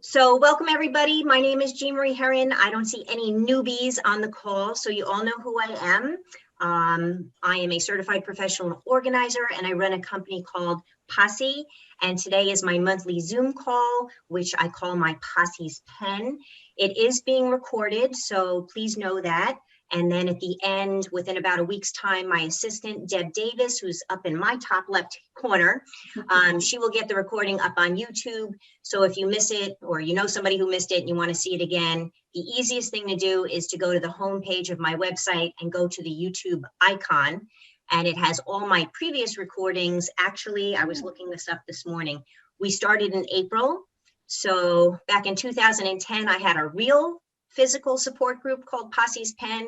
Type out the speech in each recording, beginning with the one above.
So welcome everybody. My name is Jean Marie Herron. I don't see any newbies on the call, so you all know who I am. I am a certified professional organizer and I run a company called Posse. And today is my monthly Zoom call, which I call my Posse's Pen. It is being recorded, so please know that. And then at the end, within about a week's time, my assistant, Deb Davis, who's up in my top left corner, she will get the recording up on YouTube. So if you miss it, or you know somebody who missed it and you want to see it again, the easiest thing to do is to go to the homepage of my website and go to the YouTube icon. And it has all my previous recordings. Actually, I was looking this up this morning. We started in April. So back in 2010, I had a real physical support group called Posse's Pen,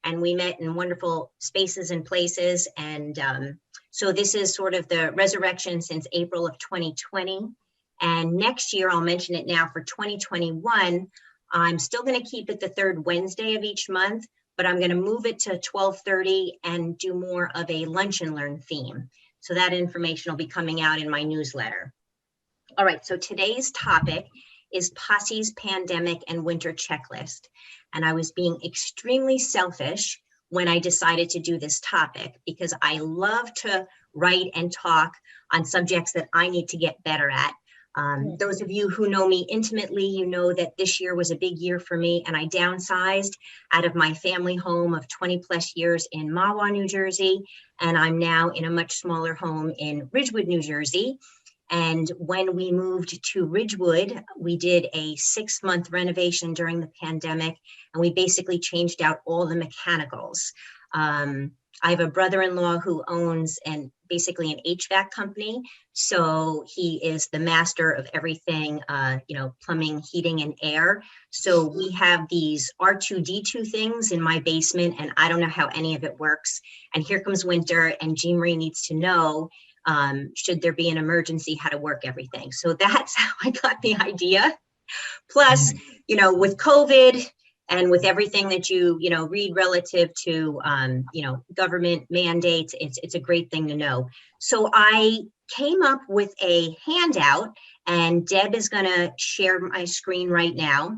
and we met in wonderful spaces and places. And so this is sort of the resurrection since April of 2020. And next year, I'll mention it now, for 2021, I'm still going to keep it the third Wednesday of each month, but I'm going to move it to 12:30 and do more of a lunch and learn theme. So that information will be coming out in my newsletter. All right, so today's topic is Posse's Pandemic and Winter Checklist. And I was being extremely selfish when I decided to do this topic, because I love to write and talk on subjects that I need to get better at. Those of you who know me intimately, you know that this year was a big year for me, and I downsized out of my family home of 20 plus years in Mahwah, New Jersey, and I'm now in a much smaller home in Ridgewood, New Jersey. And when we moved to Ridgewood, we did a 6-month renovation during the pandemic, and we basically changed out all the mechanicals. I have a brother-in-law who owns basically an HVAC company. So he is the master of everything, plumbing, heating, and air. So we have these R2D2 things in my basement, and I don't know how any of it works. And here comes winter, and Jean Marie needs to know, should there be an emergency, how to work everything. So that's how I got the idea. Plus, with COVID and with everything that you read relative to, government mandates, it's a great thing to know. So I came up with a handout, and Deb is going to share my screen right now.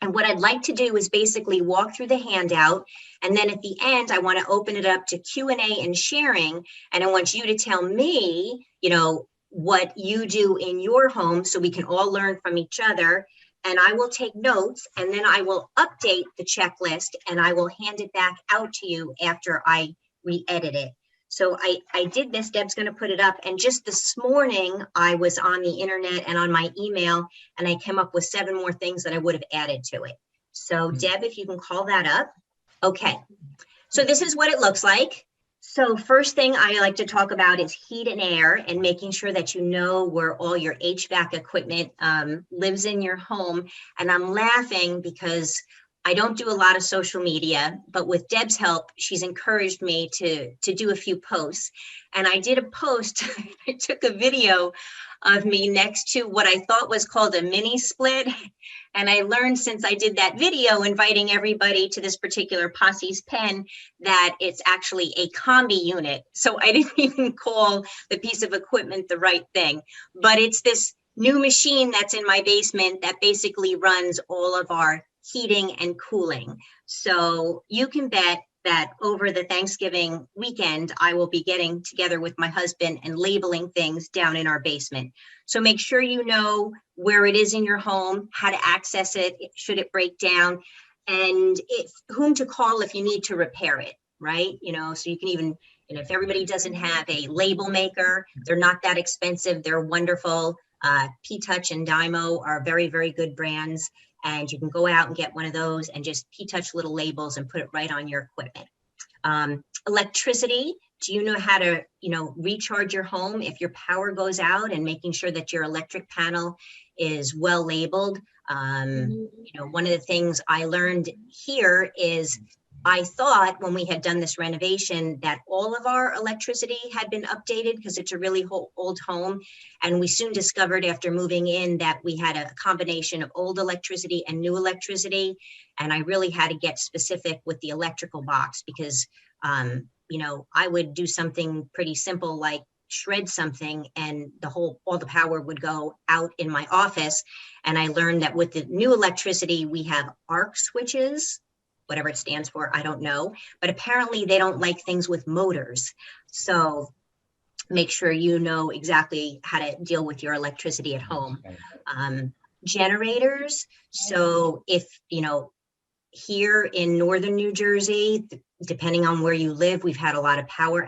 And what I'd like to do is basically walk through the handout. And then at the end, I want to open it up to Q&A and sharing. And I want you to tell me, what you do in your home so we can all learn from each other. And I will take notes, and then I will update the checklist, and I will hand it back out to you after I re-edit it. So I did this, Deb's going to put it up. And just this morning, I was on the internet and on my email, and I came up with 7 more things that I would have added to it. So Deb, if you can call that up. Okay, so this is what it looks like. So first thing I like to talk about is heat and air, and making sure that you know where all your HVAC equipment lives in your home. And I'm laughing because I don't do a lot of social media, but with Deb's help, she's encouraged me to do a few posts. And I did a post, I took a video of me next to what I thought was called a mini split. And I learned since I did that video, inviting everybody to this particular Posse's Pen, that it's actually a combi unit. So I didn't even call the piece of equipment the right thing, but it's this new machine that's in my basement that basically runs all of our heating and cooling. So you can bet that over the Thanksgiving weekend, I will be getting together with my husband and labeling things down in our basement. So make sure you know where it is in your home, how to access it, should it break down, and whom to call if you need to repair it, right? So you can even, if everybody doesn't have a label maker, they're not that expensive. They're wonderful. P-Touch and Dymo are very, very good brands. And you can go out and get one of those and just P-Touch little labels and put it right on your equipment. Electricity, do you know how to, recharge your home if your power goes out, and making sure that your electric panel is well labeled? One of the things I learned here is I thought when we had done this renovation that all of our electricity had been updated because it's a really old home. And we soon discovered after moving in that we had a combination of old electricity and new electricity. And I really had to get specific with the electrical box because, I would do something pretty simple like shred something and all the power would go out in my office. And I learned that with the new electricity, we have arc switches, whatever it stands for, I don't know, but apparently they don't like things with motors. So make sure you know exactly how to deal with your electricity at home. Generators. So if, here in northern New Jersey, depending on where you live, we've had a lot of power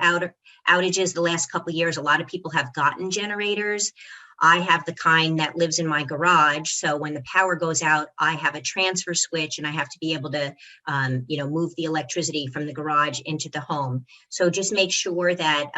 outages the last couple of years. A lot of people have gotten generators. I have the kind that lives in my garage. So when the power goes out, I have a transfer switch and I have to be able to, move the electricity from the garage into the home. So just make sure that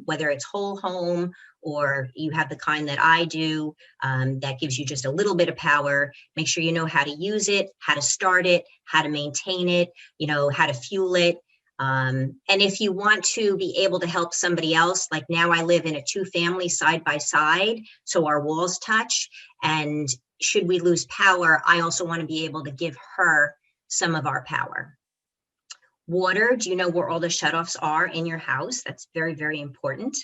whether it's whole home or you have the kind that I do, that gives you just a little bit of power, make sure you know how to use it, how to start it, how to maintain it, how to fuel it. And if you want to be able to help somebody else, like now I live in a 2-family side by side, so our walls touch. And should we lose power, I also want to be able to give her some of our power. Water, do you know where all the shutoffs are in your house? That's very, very important,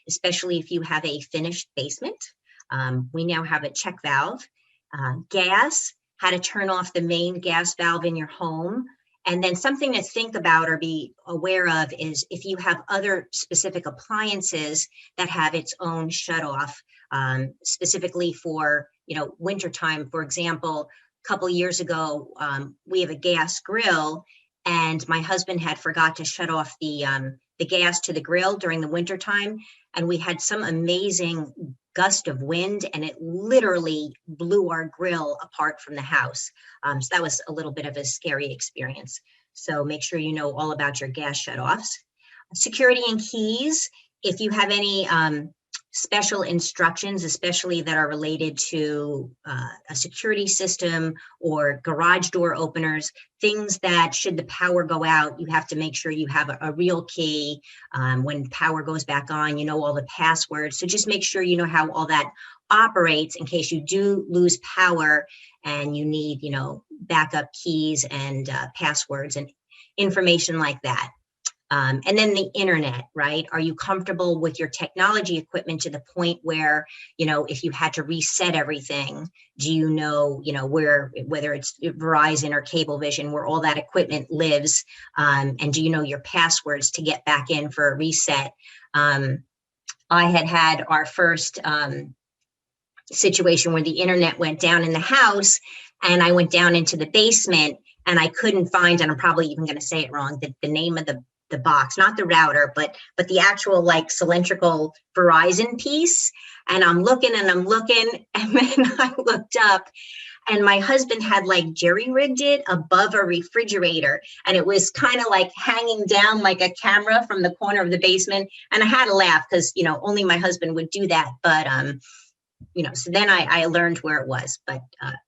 especially if you have a finished basement. We now have a check valve. Gas, how to turn off the main gas valve in your home. And then something to think about or be aware of is if you have other specific appliances that have its own shutoff, specifically for, wintertime. For example, a couple of years ago, we have a gas grill and my husband had forgot to shut off the gas to the grill during the wintertime. And we had some amazing gust of wind and it literally blew our grill apart from the house. So that was a little bit of a scary experience. So make sure you know all about your gas shutoffs. Security and keys. If you have any special instructions, especially that are related to a security system or garage door openers, things that should the power go out, you have to make sure you have a real key. When power goes back on, you know all the passwords. So just make sure you know how all that operates in case you do lose power and you need, backup keys and passwords and information like that. And then the internet, right? Are you comfortable with your technology equipment to the point where, if you had to reset everything, do you know, whether it's Verizon or Cablevision, where all that equipment lives? And do you know your passwords to get back in for a reset? I had our first situation where the internet went down in the house and I went down into the basement and I couldn't find, and I'm probably even going to say it wrong, the name of the box, not the router, but the actual cylindrical Verizon piece. And I'm looking and then I looked up and my husband had jerry-rigged it above a refrigerator. And it was kind of hanging down like a camera from the corner of the basement. And I had to laugh because, only my husband would do that. But, so then I learned where it was, but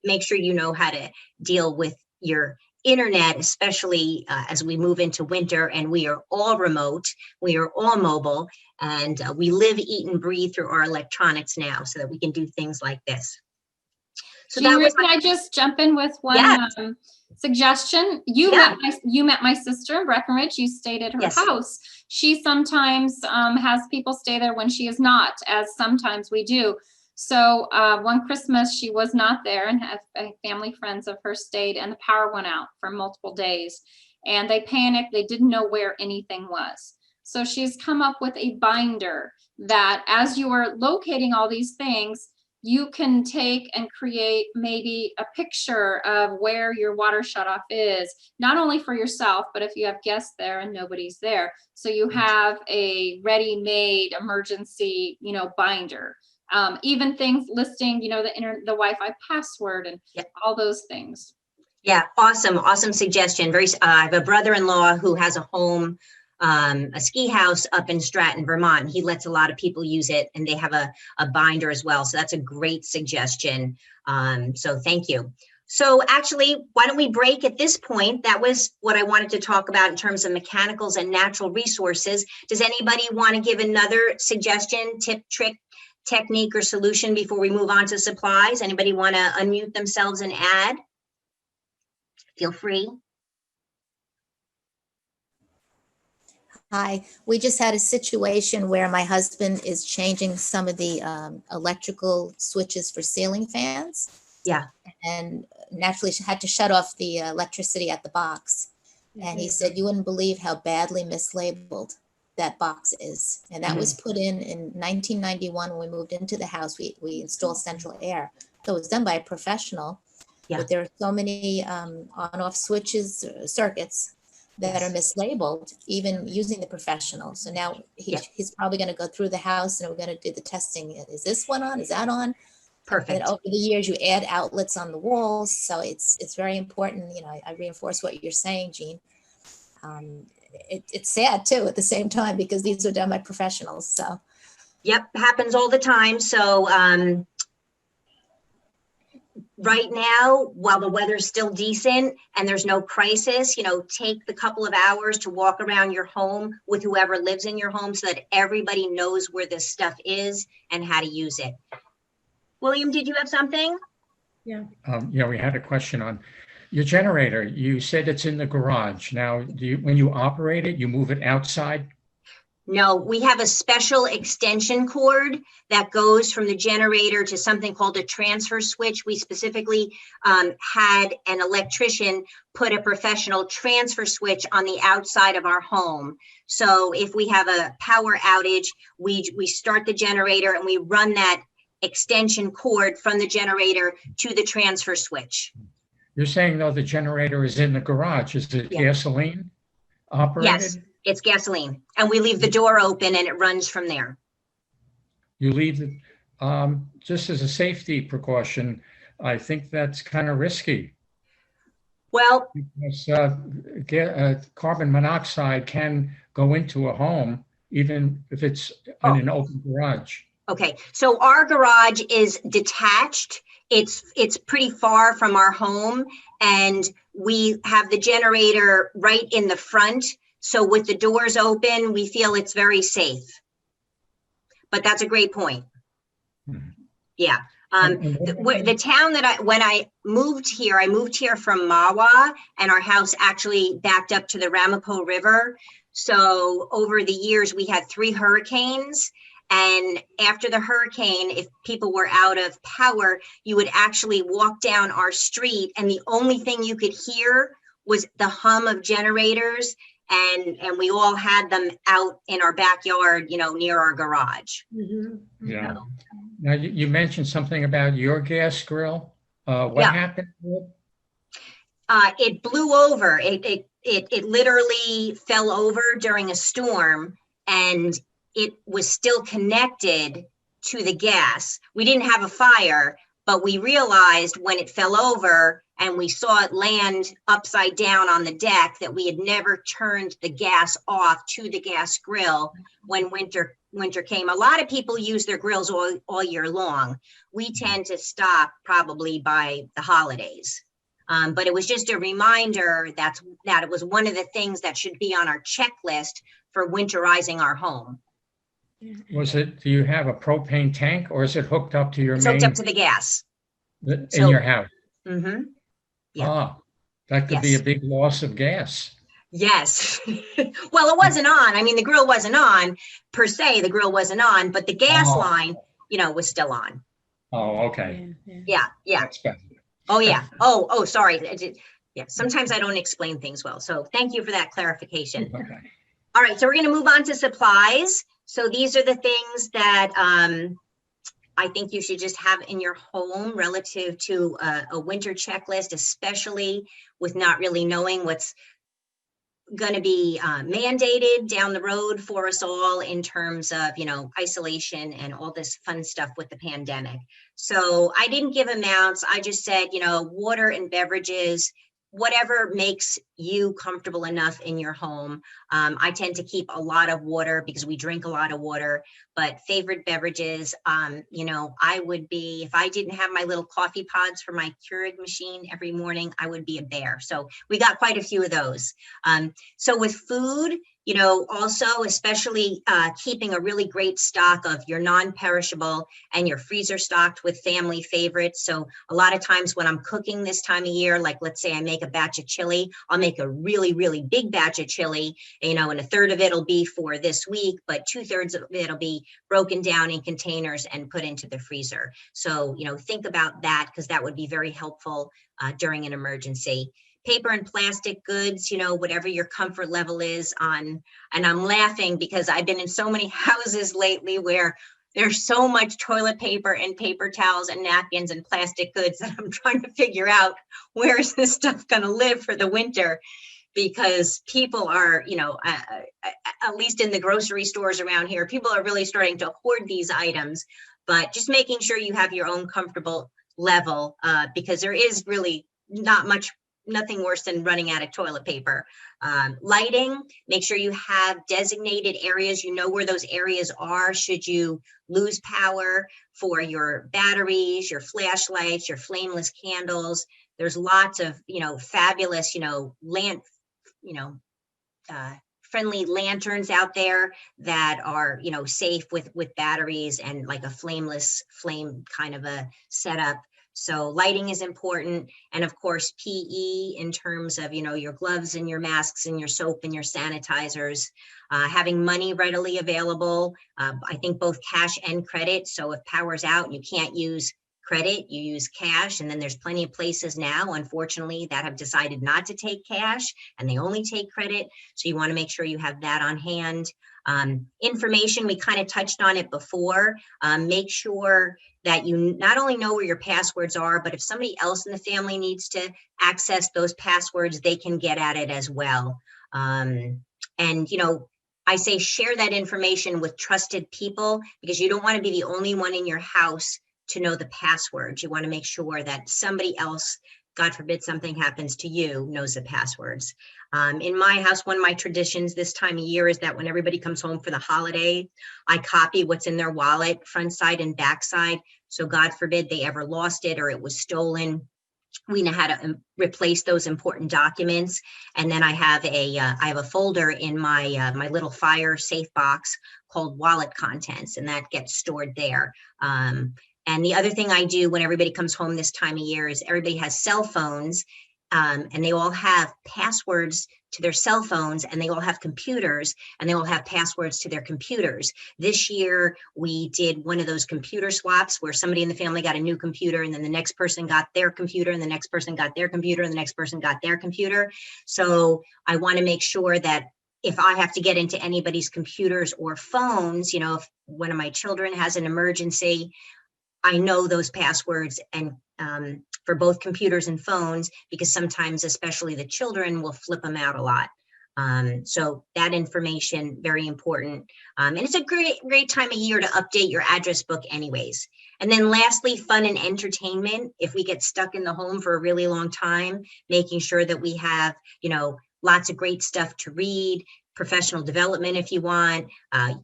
make sure you know how to deal with your internet, especially as we move into winter and we are all remote, we are all mobile, and we live, eat, and breathe through our electronics now so that we can do things like this. So Jean, can I just jump in with one suggestion? You met my sister in Breckenridge. You stayed at her house. She sometimes has people stay there when she is not, as sometimes we do. So one Christmas, she was not there, and family friends of hers stayed, and the power went out for multiple days. And they panicked. They didn't know where anything was. So she's come up with a binder that as you are locating all these things, you can take and create maybe a picture of where your water shutoff is, not only for yourself, but if you have guests there and nobody's there. So you have a ready-made emergency, binder. Even things listing, the Wi-Fi password and all those things. Yeah, awesome suggestion. I have a brother-in-law who has a home, a ski house up in Stratton, Vermont. He lets a lot of people use it, and they have a binder as well. So that's a great suggestion. So thank you. So actually, why don't we break at this point? That was what I wanted to talk about in terms of mechanicals and natural resources. Does anybody want to give another suggestion, tip, trick, technique, or solution before we move on to supplies? Anybody want to unmute themselves and add? Feel free. Hi, we just had a situation where my husband is changing some of the electrical switches for ceiling fans. Yeah. And naturally had to shut off the electricity at the box. And he said, you wouldn't believe how badly mislabeled that box is. And that was put in 1991 when we moved into the house. We installed central air. So it was done by a professional. Yeah. But there are so many on-off switches, circuits that are mislabeled, even using the professional. So now he's probably going to go through the house and we're going to do the testing. Is this one on? Is that on? Perfect. And over the years, you add outlets on the walls. So it's very important. You know, I reinforce what you're saying, Jean. It's sad too at the same time because these are done by professionals. So. Yep, happens all the time. So right now, while the weather's still decent and there's no crisis, take the couple of hours to walk around your home with whoever lives in your home so that everybody knows where this stuff is and how to use it. William, did you have something? Yeah, we had a question on your generator. You said it's in the garage. Now, when you operate it, you move it outside? No, we have a special extension cord that goes from the generator to something called a transfer switch. We specifically had an electrician put a professional transfer switch on the outside of our home. So if we have a power outage, we start the generator and we run that extension cord from the generator to the transfer switch. You're saying, though, the generator is in the garage. Is it gasoline operated? Yes, it's gasoline. And we leave the door open and it runs from there. You leave it, just as a safety precaution, I think that's kind of risky. Well, because carbon monoxide can go into a home, even if it's in an open garage. Okay, so our garage is detached. It's pretty far from our home, and we have the generator right in the front. So with the doors open, we feel it's very safe. But that's a great point. Yeah. The town that when I moved here from Mawa, and our house actually backed up to the Ramapo River. So over the years, we had 3 hurricanes. And after the hurricane, if people were out of power, you would actually walk down our street and the only thing you could hear was the hum of generators. And we all had them out in our backyard, near our garage. Yeah. Now you mentioned something about your gas grill. What happened to it? It blew over. It literally fell over during a storm, and it was still connected to the gas. We didn't have a fire, but we realized when it fell over and we saw it land upside down on the deck that we had never turned the gas off to the gas grill when winter came. A lot of people use their grills all year long. We tend to stop probably by the holidays. But it was just a reminder that it was one of the things that should be on our checklist for winterizing our home. Do you have a propane tank or is it hooked up to your It's main? hooked up to the gas. In your house? Mm-hmm. Yeah. Ah, that could be a big loss of gas. Yes. Well, it wasn't on. I mean, the grill wasn't on per se, the grill wasn't on, but the gas line, was still on. Oh, okay. Yeah. That's better. Oh, yeah. Oh, sorry. Yeah. Sometimes I don't explain things well. So thank you for that clarification. Okay. All right. So we're going to move on to supplies. So these are the things that I think you should just have in your home relative to a winter checklist, especially with not really knowing what's going to be mandated down the road for us all in terms of, isolation and all this fun stuff with the pandemic. So I didn't give amounts. I just said, water and beverages, whatever makes you comfortable enough in your home. I tend to keep a lot of water because we drink a lot of water, but favorite beverages, I would be, if I didn't have my little coffee pods for my Keurig machine every morning, I would be a bear. So we got quite a few of those. So with food, Also, especially keeping a really great stock of your non-perishable and your freezer stocked with family favorites. So a lot of times when I'm cooking this time of year, like let's say I make a batch of chili, I'll make a really, really big batch of chili, and a third of it will be for this week, but 2/3 of it will be broken down in containers and put into the freezer. So, think about that, because that would be very helpful during an emergency. Paper and plastic goods, whatever your comfort level is on. And I'm laughing because I've been in so many houses lately where there's so much toilet paper and paper towels and napkins and plastic goods that I'm trying to figure out, where is this stuff going to live for the winter? Because people are, at least in the grocery stores around here, people are really starting to hoard these items. But just making sure you have your own comfortable level, because there is really nothing worse than running out of toilet paper. Lighting, make sure you have designated areas. You know where those areas are should you lose power, for your batteries, your flashlights, your flameless candles. There's lots of, fabulous, friendly lanterns out there that are, safe with batteries and like a flameless flame kind of a setup. So lighting is important. And of course, PE in terms of, your gloves and your masks and your soap and your sanitizers, having money readily available. I think both cash and credit. So if power's out and you can't use credit, you use cash. And then there's plenty of places now, unfortunately, that have decided not to take cash and they only take credit. So you want to make sure you have that on hand. Information, we kind of touched on it before. Make sure that you not only know where your passwords are, but if somebody else in the family needs to access those passwords, they can get at it as well. I say share that information with trusted people, because you don't want to be the only one in your house to know the passwords. You want to make sure that somebody else, God forbid something happens to you, knows the passwords. In my house, one of my traditions this time of year is that when everybody comes home for the holiday, I copy what's in their wallet, front side and back side. So God forbid they ever lost it or it was stolen, we know how to replace those important documents. And then I have a folder in my my little fire safe box called wallet contents, and that gets stored there. And the other thing I do when everybody comes home this time of year is everybody has cell phones, and they all have passwords to their cell phones, and they all have computers, and they all have passwords to their computers. This year, we did one of those computer swaps where somebody in the family got a new computer, and then the next person got their computer, and the next person got their computer, and the next person got their computer. So I want to make sure that if I have to get into anybody's computers or phones, if one of my children has an emergency, I know those passwords, and for both computers and phones, because sometimes, especially the children, will flip them out a lot. So that information, very important. And it's a great time of year to update your address book anyways. And then lastly, fun and entertainment. If we get stuck in the home for a really long time, making sure that we have, lots of great stuff to read, professional development if you want,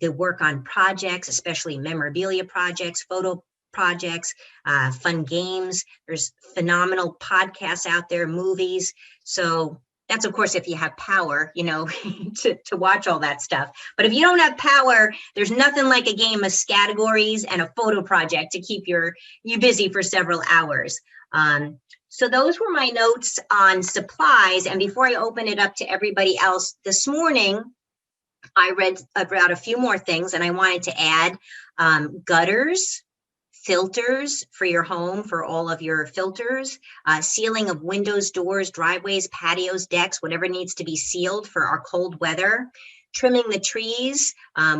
the work on projects, especially memorabilia projects, photo projects, fun games. There's phenomenal podcasts out there, movies. So that's, of course, if you have power, to watch all that stuff. But if you don't have power, there's nothing like a game of categories and a photo project to keep you busy for several hours. So those were my notes on supplies. And before I open it up to everybody else this morning, I read about a few more things, and I wanted to add gutters, filters for your home, for all of your filters, sealing of windows, doors, driveways, patios, decks, whatever needs to be sealed for our cold weather, trimming the trees.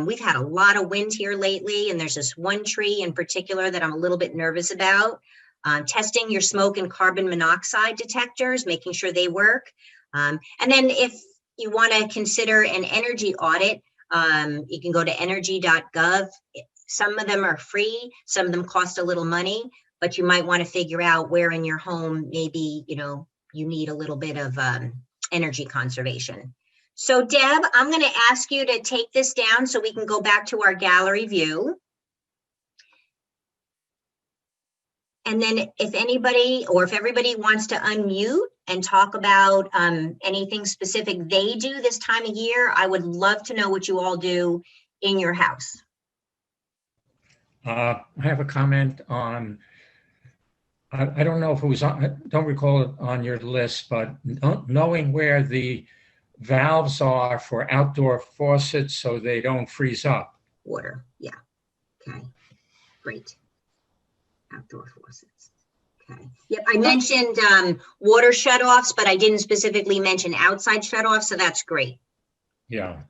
We've had a lot of wind here lately, and there's this one tree in particular that I'm a little bit nervous about. Testing your smoke and carbon monoxide detectors, making sure they work. And then if you want to consider an energy audit, you can go to energy.gov. Some of them are free, some of them cost a little money, but you might want to figure out where in your home maybe, you need a little bit of energy conservation. So Deb, I'm going to ask you to take this down so we can go back to our gallery view. And then if anybody, or if everybody wants to unmute and talk about anything specific they do this time of year, I would love to know what you all do in your house. I have a comment on, I don't know if it was on, I don't recall it on your list, but knowing where the valves are for outdoor faucets so they don't freeze up. Water, yeah, okay, great. Outdoor faucets, okay. Yep, I mentioned water shutoffs, but I didn't specifically mention outside shutoffs, so that's great. Yeah.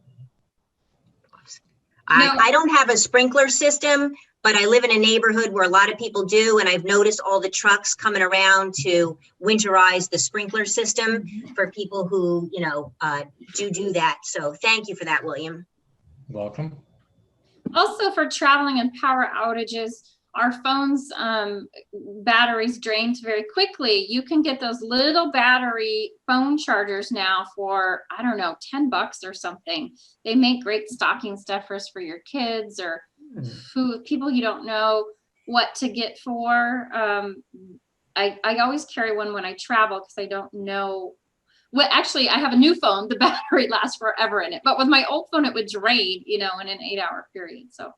I don't have a sprinkler system, but I live in a neighborhood where a lot of people do, and I've noticed all the trucks coming around to winterize the sprinkler system for people who, you know, do that. So thank you for that, William. Welcome. Also, for traveling and power outages, our phones batteries drained very quickly. You can get those little battery phone chargers now for, I don't know, $10 or something. They make great stocking stuffers for your kids or who people you don't know what to get for. I always carry one when I travel because I don't know. Well, actually, I have a new phone. The battery lasts forever in it, but with my old phone, it would drain, you know, in an 8-hour period. So.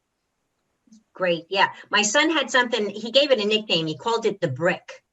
Great. Yeah. My son had something, he gave it a nickname. He called it the brick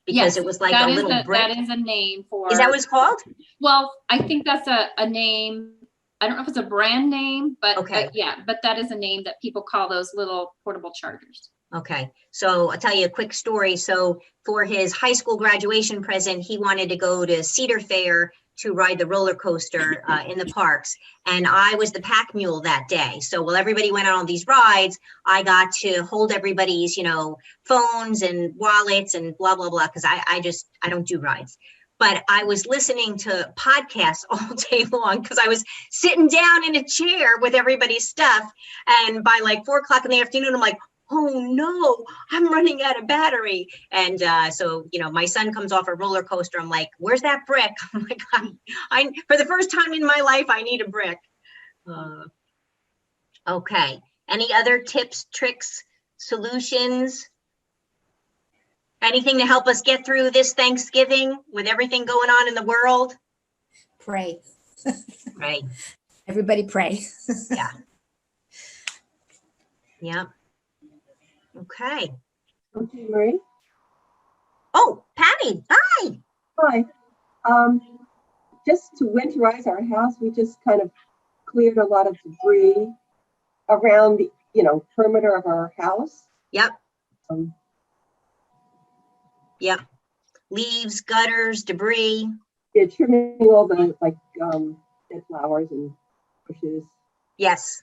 because Yes, it was like a little brick. That is a name for. Is that what it's called? Well, I think that's a name. I don't know if it's a brand name, but, okay. Yeah, but that is a name that people call those little portable chargers. Okay. So I'll tell you a quick story. So for his high school graduation present, he wanted to go to Cedar Fair to ride the roller coaster in the parks. And I was the pack mule that day. So while everybody went on all these rides, I got to hold everybody's, you know, phones and wallets and blah, blah, blah, because I don't do rides. But I was listening to podcasts all day long because I was sitting down in a chair with everybody's stuff. And by like 4 o'clock in the afternoon, I'm like, oh no, I'm running out of battery. And so, you know, my son comes off a roller coaster. I'm like, where's that brick? I'm like, I for the first time in my life, I need a brick. Okay. Any other tips, tricks, solutions? Anything to help us get through this Thanksgiving with everything going on in the world? Pray. Right. Everybody pray. Yeah. Yeah. Okay. Okay, Marie. Oh, Patty, hi. Hi. Just to winterize our house, we just kind of cleared a lot of debris around the, you know, perimeter of our house. Yep. Yep. Leaves, gutters, debris. Yeah, trimming all the like dead flowers and bushes. Yes.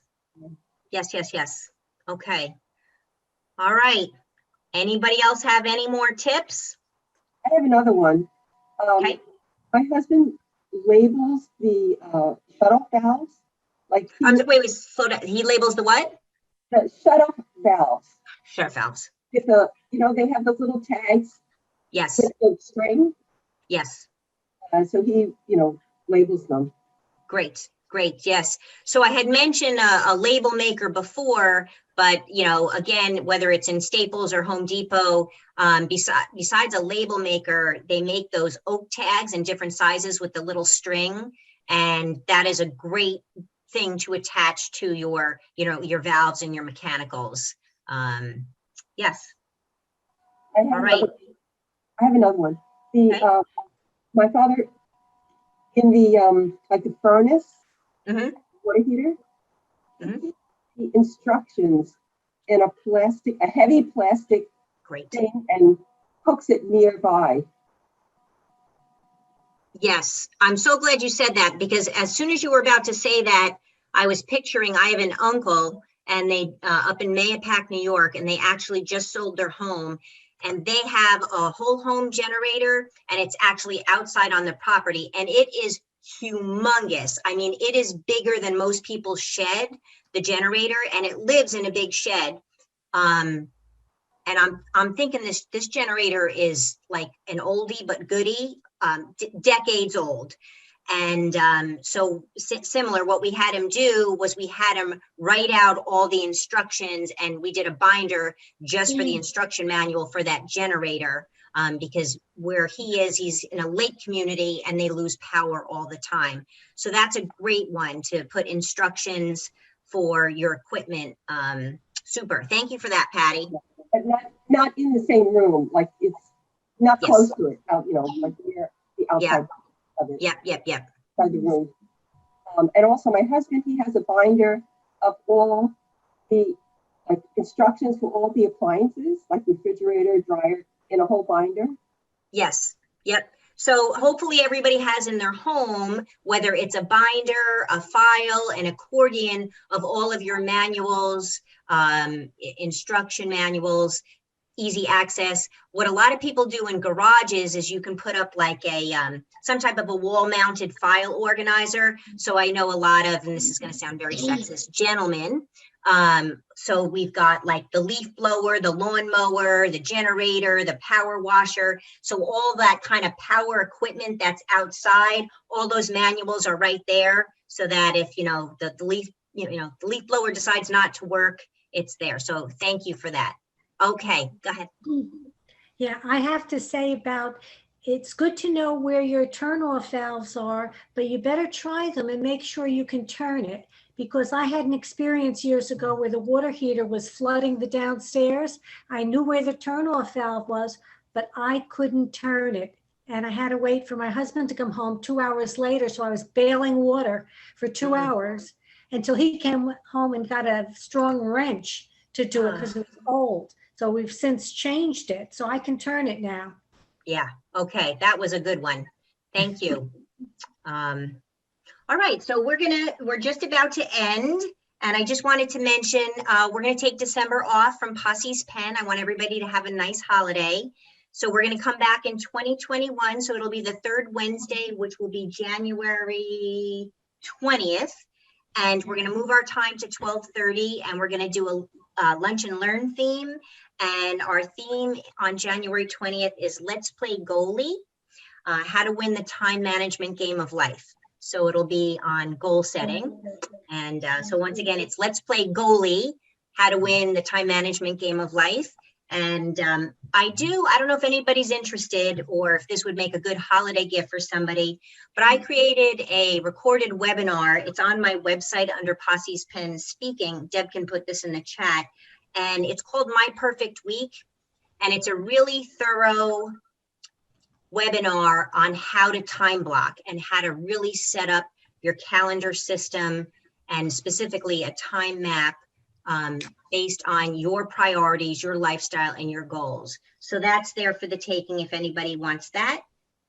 Yes. Okay. All right. Anybody else have any more tips? I have another one. Okay. My husband labels the shut-off valves. Like wait, slow down. He labels the what? The shut-off valves. Shut valves. With the, you know, they have those little tags. Yes. With the string. Yes. So he, you know, labels them. Great. Yes. So I had mentioned a label maker before, but, you know, again, whether it's in Staples or Home Depot, besides a label maker, they make those oak tags in different sizes with the little string. And that is a great thing to attach to your, you know, your valves and your mechanicals. Yes. All right. I have another one. The my father in the like the furnace water heater, the instructions in a heavy plastic thing and hooks it nearby. Yes, I'm so glad you said that, because as soon as you were about to say that, I was picturing, I have an uncle and they up in Mayapack, New York, and they actually just sold their home. And they have a whole home generator, and it's actually outside on the property, and it is humongous. I mean, it is bigger than most people's shed, the generator, and it lives in a big shed. And I'm thinking this generator is like an oldie but goodie, decades old. And so similar, what we had him do was we had him write out all the instructions, and we did a binder just for the instruction manual for that generator, because where he is, he's in a lake community and they lose power all the time. So that's a great one to put instructions for your equipment. Super. Thank you for that, Patty. But not in the same room, like it's not Yes. close to it, you know, like near the outside of it. Yep. By the room. And also my husband, he has a binder of all the like instructions for all the appliances, like refrigerator, dryer, in a whole binder. Yes. Yep. So hopefully everybody has in their home, whether it's a binder, a file, an accordion of all of your manuals, instruction manuals, easy access. What a lot of people do in garages is you can put up like a some type of a wall mounted file organizer. So I know a lot of, and this is going to sound very sexist, gentlemen. So we've got like the leaf blower, the lawn mower, the generator, the power washer. So all that kind of power equipment that's outside, all those manuals are right there, so that if the leaf the leaf blower decides not to work, it's there. So thank you for that. Okay, go ahead. Yeah, I have to say it's good to know where your turn-off valves are, but you better try them and make sure you can turn it. Because I had an experience years ago where the water heater was flooding the downstairs. I knew where the turn-off valve was, but I couldn't turn it. And I had to wait for my husband to come home 2 hours later. So I was bailing water for 2 hours until he came home and got a strong wrench to do it because it was old. So we've since changed it. So I can turn it now. Yeah, okay, that was a good one. Thank you. All right, so we're just about to end, and I just wanted to mention we're going to take December off from Posse's Pen. I want everybody to have a nice holiday. So we're going to come back in 2021. So it'll be the third Wednesday, which will be January 20th, and we're going to move our time to 12:30, and we're going to do a lunch and learn theme. And our theme on January 20th is Let's Play Goalie, how to win the time management game of life. So it'll be on goal setting. And so once again, it's Let's Play Goalie, how to win the time management game of life. And I don't know if anybody's interested or if this would make a good holiday gift for somebody, but I created a recorded webinar. It's on my website under Posse's Pen Speaking. Deb can put this in the chat. And it's called My Perfect Week. And it's a really thorough webinar on how to time block and how to really set up your calendar system, and specifically a time map based on your priorities, your lifestyle, and your goals. So that's there for the taking if anybody wants that.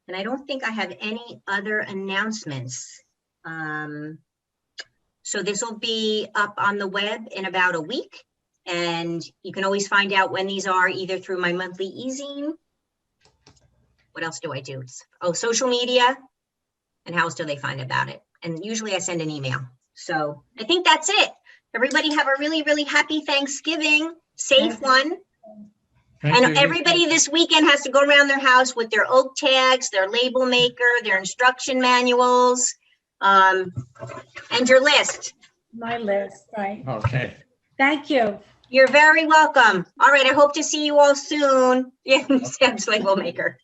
And I don't think I have any other announcements. So this will be up on the web in about a week. And you can always find out when these are either through my monthly e-zine. What else do I do? Social media. And how else do they find about it? And usually I send an email. So I think that's it. Everybody have a really, really happy Thanksgiving. Safe one. And everybody this weekend has to go around their house with their oak tags, their label maker, their instruction manuals, and your list. My list, right. Okay. Thank you. You're very welcome. All right, I hope to see you all soon. Yeah, Sam's label maker.